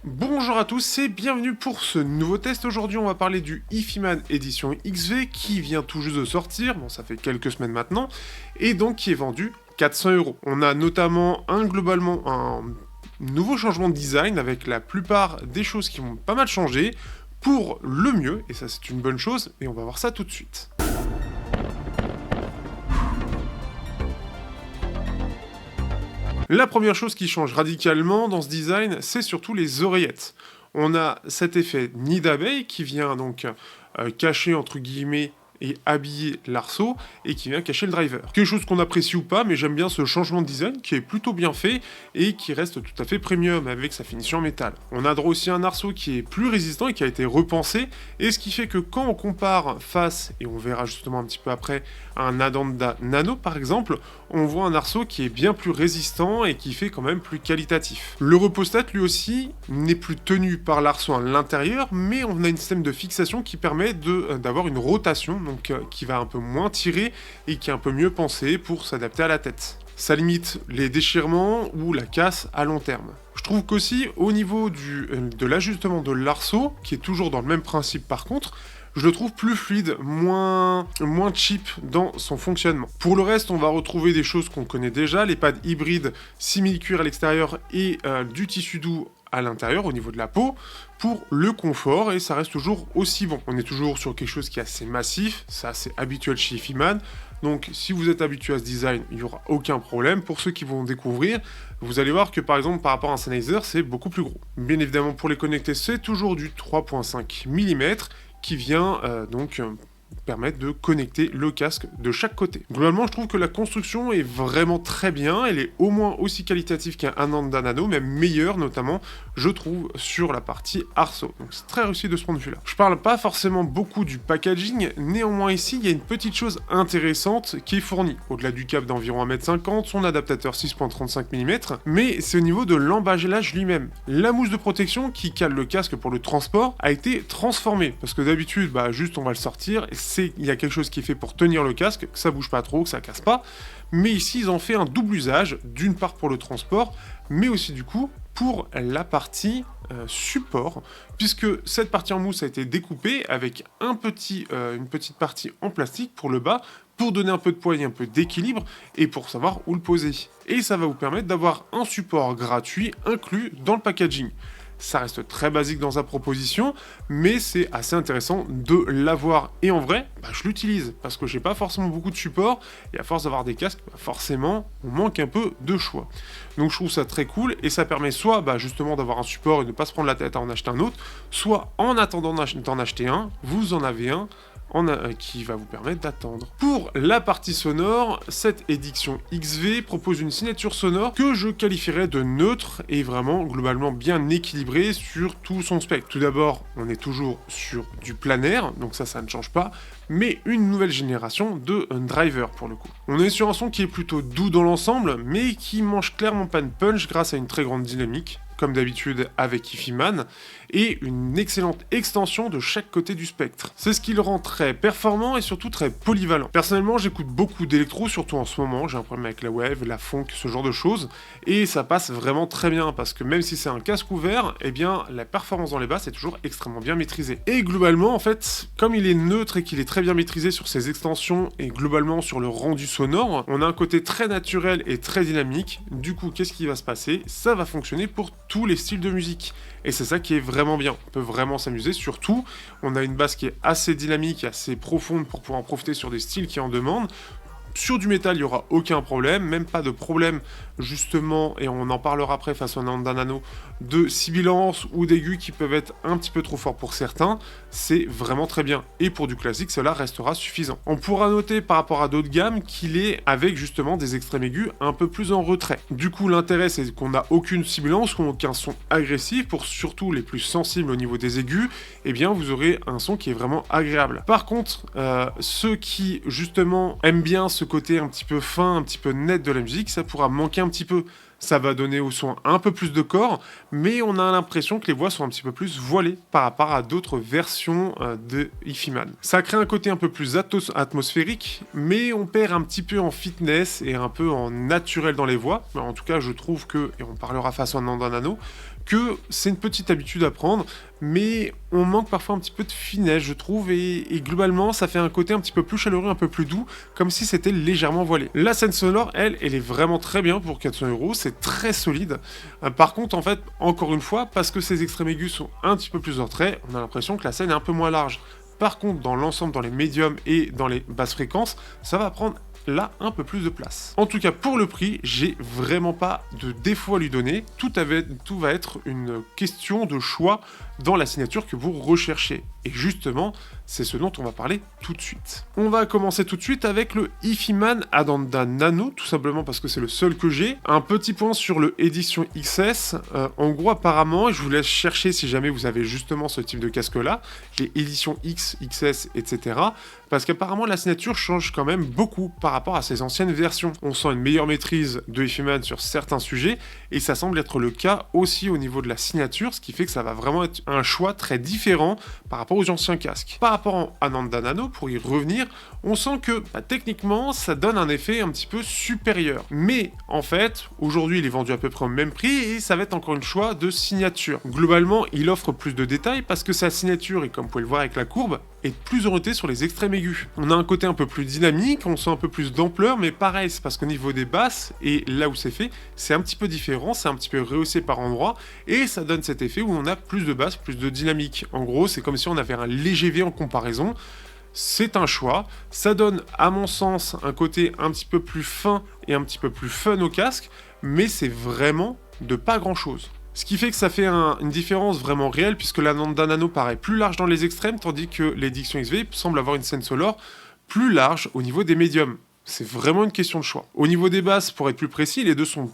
Bonjour à tous et bienvenue pour ce nouveau test. Aujourd'hui on va parler du Ifiman édition XV qui vient tout juste de sortir, bon ça fait quelques semaines maintenant, et donc qui est vendu 400 €. On a notamment globalement un nouveau changement de design avec la plupart des choses qui vont pas mal changer pour le mieux, et ça c'est une bonne chose, et on va voir ça tout de suite. La première chose qui change radicalement dans ce design, c'est surtout les oreillettes. On a cet effet nid d'abeille qui vient donc cacher entre guillemets et habiller l'arceau et qui vient cacher le driver. Quelque chose qu'on apprécie ou pas, mais j'aime bien ce changement de design qui est plutôt bien fait et qui reste tout à fait premium avec sa finition en métal. On a droit aussi à un arceau qui est plus résistant et qui a été repensé, et ce qui fait que quand on compare face, et on verra justement un petit peu après, à un Adanda Nano par exemple, on voit un arceau qui est bien plus résistant et qui fait quand même plus qualitatif. Le repostat lui aussi n'est plus tenu par l'arceau à l'intérieur, mais on a un système de fixation qui permet d'avoir une rotation, donc qui va un peu moins tirer et qui est un peu mieux pensé pour s'adapter à la tête. Ça limite les déchirements ou la casse à long terme. Je trouve qu'aussi au niveau de l'ajustement de l'arceau, qui est toujours dans le même principe par contre, je le trouve plus fluide, moins cheap dans son fonctionnement. Pour le reste, on va retrouver des choses qu'on connaît déjà, les pads hybrides simili-cuir à l'extérieur et du tissu doux à l'intérieur au niveau de la peau pour le confort, et ça reste toujours aussi bon. On est toujours sur quelque chose qui est assez massif, c'est assez habituel chez Ifiman, donc si vous êtes habitué à ce design, il n'y aura aucun problème. Pour ceux qui vont découvrir, vous allez voir que par exemple par rapport à un Sennheiser, c'est beaucoup plus gros. Bien évidemment pour les connecter, c'est toujours du 3.5 mm qui vient permettre de connecter le casque de chaque côté. Globalement, je trouve que la construction est vraiment très bien, elle est au moins aussi qualitative qu'un Ananda Nano, même meilleure notamment, je trouve, sur la partie arceau. Donc c'est très réussi de ce point de vue-là. Je parle pas forcément beaucoup du packaging, néanmoins ici, il y a une petite chose intéressante qui est fournie. Au-delà du câble d'environ 1,50 m, son adaptateur 6.35 mm, mais c'est au niveau de l'emballage lui-même. La mousse de protection qui cale le casque pour le transport a été transformée, parce que d'habitude, juste on va le sortir, et il y a quelque chose qui est fait pour tenir le casque, que ça bouge pas trop, que ça casse pas, mais ici ils ont fait un double usage, d'une part pour le transport, mais aussi du coup pour la partie support, puisque cette partie en mousse a été découpée avec une petite partie en plastique pour le bas, pour donner un peu de poids et un peu d'équilibre, et pour savoir où le poser. Et ça va vous permettre d'avoir un support gratuit inclus dans le packaging. Ça reste très basique dans sa proposition, mais c'est assez intéressant de l'avoir. Et en vrai, je l'utilise, parce que j'ai pas forcément beaucoup de support, et à force d'avoir des casques, forcément, on manque un peu de choix. Donc je trouve ça très cool, et ça permet soit justement d'avoir un support et de ne pas se prendre la tête à en acheter un autre, soit en attendant d'en acheter un, vous en avez un, qui va vous permettre d'attendre. Pour la partie sonore, cette édition XV propose une signature sonore que je qualifierais de neutre et vraiment globalement bien équilibrée sur tout son spectre. Tout d'abord, on est toujours sur du plein air, donc ça ne change pas, mais une nouvelle génération de driver pour le coup. On est sur un son qui est plutôt doux dans l'ensemble, mais qui mange clairement pas de punch grâce à une très grande dynamique, comme d'habitude avec Ifiman, et une excellente extension de chaque côté du spectre. C'est ce qui le rend très performant et surtout très polyvalent. Personnellement, j'écoute beaucoup d'électro, surtout en ce moment, j'ai un problème avec la wave, la funk, ce genre de choses, et ça passe vraiment très bien, parce que même si c'est un casque ouvert, la performance dans les basses est toujours extrêmement bien maîtrisée. Et globalement, en fait, comme il est neutre et qu'il est très bien maîtrisé sur ses extensions, et globalement sur le rendu sonore, on a un côté très naturel et très dynamique. Du coup, qu'est-ce qui va se passer? Ça va fonctionner pour tous les styles de musique. Et c'est ça qui est vraiment bien. On peut vraiment s'amuser. Surtout, on a une basse qui est assez dynamique et assez profonde pour pouvoir en profiter sur des styles qui en demandent. Sur du métal, il n'y aura aucun problème, même pas de problème justement, et on en parlera après face au Ananda Nano, de sibilance ou d'aigus qui peuvent être un petit peu trop forts pour certains. C'est vraiment très bien. Et pour du classique, cela restera suffisant. On pourra noter par rapport à d'autres gammes qu'il est avec justement des extrêmes aigus un peu plus en retrait. Du coup, l'intérêt c'est qu'on n'a aucune sibilance, aucun son agressif. Pour surtout les plus sensibles au niveau des aigus, vous aurez un son qui est vraiment agréable. Par contre, ceux qui justement aiment bien ce côté un petit peu fin, un petit peu net de la musique, ça pourra manquer un petit peu. Ça va donner au son un peu plus de corps, mais on a l'impression que les voix sont un petit peu plus voilées par rapport à d'autres versions de Ifiman. Ça crée un côté un peu plus atmosphérique, mais on perd un petit peu en fitness et un peu en naturel dans les voix. Mais en tout cas, je trouve que, et on parlera face à Ananda Nano, que c'est une petite habitude à prendre, mais on manque parfois un petit peu de finesse, je trouve, et globalement, ça fait un côté un petit peu plus chaleureux, un peu plus doux, comme si c'était légèrement voilé. La scène sonore, elle est vraiment très bien pour 400 €, c'est très solide. Par contre, en fait, encore une fois, parce que ces extrêmes aigus sont un petit peu plus en retrait, on a l'impression que la scène est un peu moins large. Par contre, dans l'ensemble, dans les médiums et dans les basses fréquences, ça va prendre là un peu plus de place. En tout cas, pour le prix, j'ai vraiment pas de défaut à lui donner. Tout va être une question de choix dans la signature que vous recherchez. Et justement, c'est ce dont on va parler tout de suite. On va commencer tout de suite avec le Ifiman Ananda Nano, tout simplement parce que c'est le seul que j'ai. Un petit point sur le Edition XS. En gros, apparemment, et je vous laisse chercher si jamais vous avez justement ce type de casque-là, les éditions X, XS, etc. Parce qu'apparemment, la signature change quand même beaucoup par rapport à ses anciennes versions. On sent une meilleure maîtrise de Ifiman sur certains sujets, et ça semble être le cas aussi au niveau de la signature, ce qui fait que ça va vraiment être un choix très différent par rapport aux anciens casques. Par rapport à Ananda Nano, pour y revenir, on sent que techniquement, ça donne un effet un petit peu supérieur. Mais en fait, aujourd'hui, il est vendu à peu près au même prix, et ça va être encore un choix de signature. Globalement, il offre plus de détails parce que sa signature, et comme vous pouvez le voir avec la courbe, est plus orientée sur les extrêmes aigus. On a un côté un peu plus dynamique, on sent un peu plus d'ampleur, mais pareil, c'est parce qu'au niveau des basses, et là où c'est fait, c'est un petit peu différent, c'est un petit peu rehaussé par endroits, et ça donne cet effet où on a plus de basses, plus de dynamique. En gros, c'est comme si on avait un léger V en comparaison. C'est un choix, ça donne à mon sens un côté un petit peu plus fin et un petit peu plus fun au casque, mais c'est vraiment de pas grand chose. Ce qui fait que ça fait une différence vraiment réelle, puisque l'Ananda Nano paraît plus large dans les extrêmes, tandis que l'Edition XV semble avoir une scène sonore plus large au niveau des médiums. C'est vraiment une question de choix. Au niveau des basses, pour être plus précis, les deux sont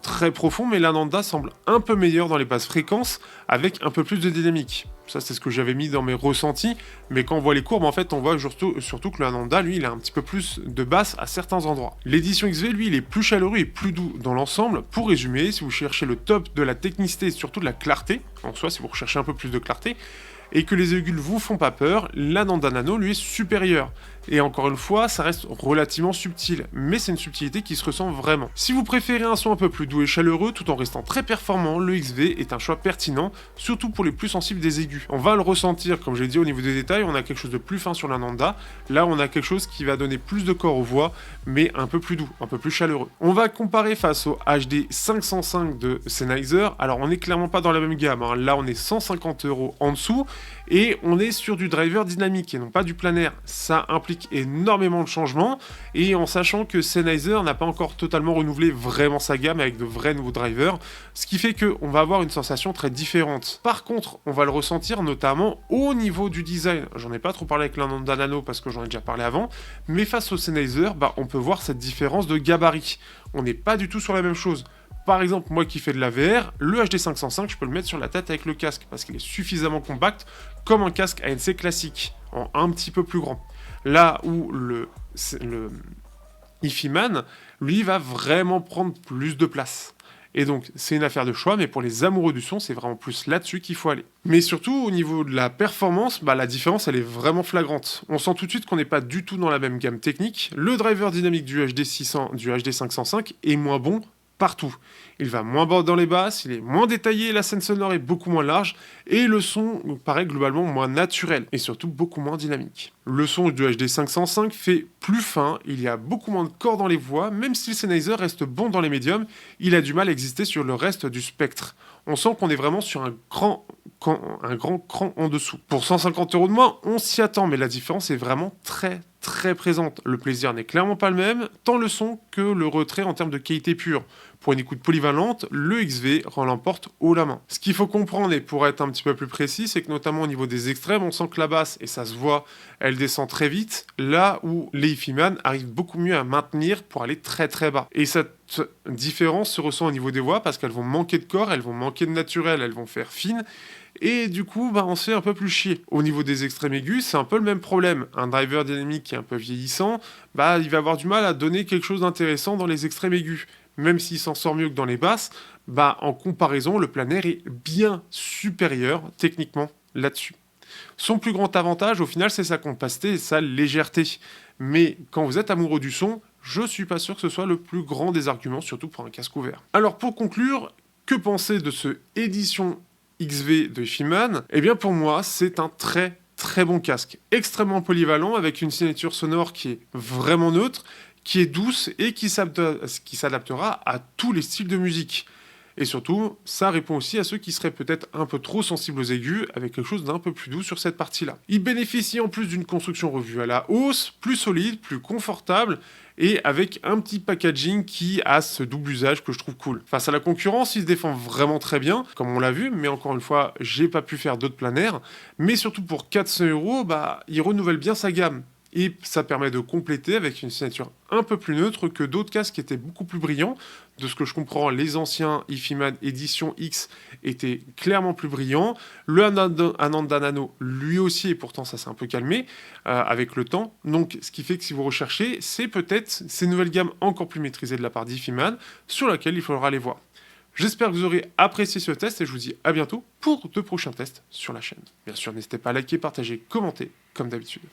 très profonds, mais l'Ananda semble un peu meilleur dans les basses fréquences, avec un peu plus de dynamique. Ça, c'est ce que j'avais mis dans mes ressentis, mais quand on voit les courbes, en fait, on voit surtout que l'Ananda, lui, il a un petit peu plus de basse à certains endroits. L'édition XV, lui, il est plus chaleureux et plus doux dans l'ensemble. Pour résumer, si vous cherchez le top de la technicité et surtout de la clarté, en soi, si vous recherchez un peu plus de clarté, et que les aigus vous font pas peur, l'Ananda Nano lui est supérieur. Et encore une fois, ça reste relativement subtil, mais c'est une subtilité qui se ressent vraiment. Si vous préférez un son un peu plus doux et chaleureux tout en restant très performant, le XV est un choix pertinent, surtout pour les plus sensibles des aigus. On va le ressentir, comme j'ai dit au niveau des détails, on a quelque chose de plus fin sur l'Ananda, là on a quelque chose qui va donner plus de corps aux voix, mais un peu plus doux, un peu plus chaleureux. On va comparer face au HD 505 de Sennheiser, alors on n'est clairement pas dans la même gamme, hein. Là on est 150 € en dessous, et on est sur du driver dynamique et non pas du planaire. Ça implique énormément de changements, et en sachant que Sennheiser n'a pas encore totalement renouvelé vraiment sa gamme avec de vrais nouveaux drivers, ce qui fait qu'on va avoir une sensation très différente. Par contre, on va le ressentir notamment au niveau du design. J'en ai pas trop parlé avec l'Ananda Nano parce que j'en ai déjà parlé avant, mais face au Sennheiser, on peut voir cette différence de gabarit. On n'est pas du tout sur la même chose. Par exemple, moi qui fais de la VR, le HD 505, je peux le mettre sur la tête avec le casque, parce qu'il est suffisamment compact, comme un casque ANC classique, en un petit peu plus grand. Là où le Ifiman, lui, va vraiment prendre plus de place. Et donc, c'est une affaire de choix, mais pour les amoureux du son, c'est vraiment plus là-dessus qu'il faut aller. Mais surtout, au niveau de la performance, la différence, elle est vraiment flagrante. On sent tout de suite qu'on n'est pas du tout dans la même gamme technique. Le driver dynamique du HD 505 est moins bon partout. Il va moins bas dans les basses, il est moins détaillé, la scène sonore est beaucoup moins large, et le son paraît globalement moins naturel, et surtout beaucoup moins dynamique. Le son du HD 505 fait plus fin, il y a beaucoup moins de corps dans les voix, même si le Sennheiser reste bon dans les médiums, il a du mal à exister sur le reste du spectre. On sent qu'on est vraiment sur un grand cran en dessous. Pour 150 € de moins, on s'y attend, mais la différence est vraiment très présente. Le plaisir n'est clairement pas le même, tant le son que le retrait en termes de qualité pure. Pour une écoute polyvalente, le XV l'emporte haut la main. Ce qu'il faut comprendre, et pour être un petit peu plus précis, c'est que notamment au niveau des extrêmes, on sent que la basse, et ça se voit, elle descend très vite, là où les Ifiman arrivent beaucoup mieux à maintenir pour aller très bas. Et cette différence se ressent au niveau des voix, parce qu'elles vont manquer de corps, elles vont manquer de naturel, elles vont faire fine, et du coup, on se fait un peu plus chier. Au niveau des extrêmes aigus, c'est un peu le même problème. Un driver dynamique qui est un peu vieillissant, il va avoir du mal à donner quelque chose d'intéressant dans les extrêmes aigus. Même s'il s'en sort mieux que dans les basses, en comparaison, le planaire est bien supérieur techniquement là-dessus. Son plus grand avantage, au final, c'est sa compacité et sa légèreté. Mais quand vous êtes amoureux du son, je suis pas sûr que ce soit le plus grand des arguments, surtout pour un casque ouvert. Alors pour conclure, Que penser de ce Edition XV de Ifiman? Eh bien pour moi, c'est un très bon casque, extrêmement polyvalent, avec une signature sonore qui est vraiment neutre, qui est douce et qui s'adaptera à tous les styles de musique. Et surtout, ça répond aussi à ceux qui seraient peut-être un peu trop sensibles aux aigus, avec quelque chose d'un peu plus doux sur cette partie-là. Il bénéficie en plus d'une construction revue à la hausse, plus solide, plus confortable, et avec un petit packaging qui a ce double usage que je trouve cool. Face à la concurrence, il se défend vraiment très bien, comme on l'a vu, mais encore une fois, j'ai pas pu faire d'autres planaires, mais surtout pour 400 €, il renouvelle bien sa gamme. Et ça permet de compléter avec une signature un peu plus neutre que d'autres casques qui étaient beaucoup plus brillants. De ce que je comprends, les anciens Ifiman Edition X étaient clairement plus brillants. Le Ananda Nano, lui aussi, et pourtant ça s'est un peu calmé avec le temps. Donc ce qui fait que si vous recherchez, c'est peut-être ces nouvelles gammes encore plus maîtrisées de la part d'Ifiman sur laquelle il faudra aller voir. J'espère que vous aurez apprécié ce test et je vous dis à bientôt pour de prochains tests sur la chaîne. Bien sûr, n'hésitez pas à liker, partager, commenter comme d'habitude.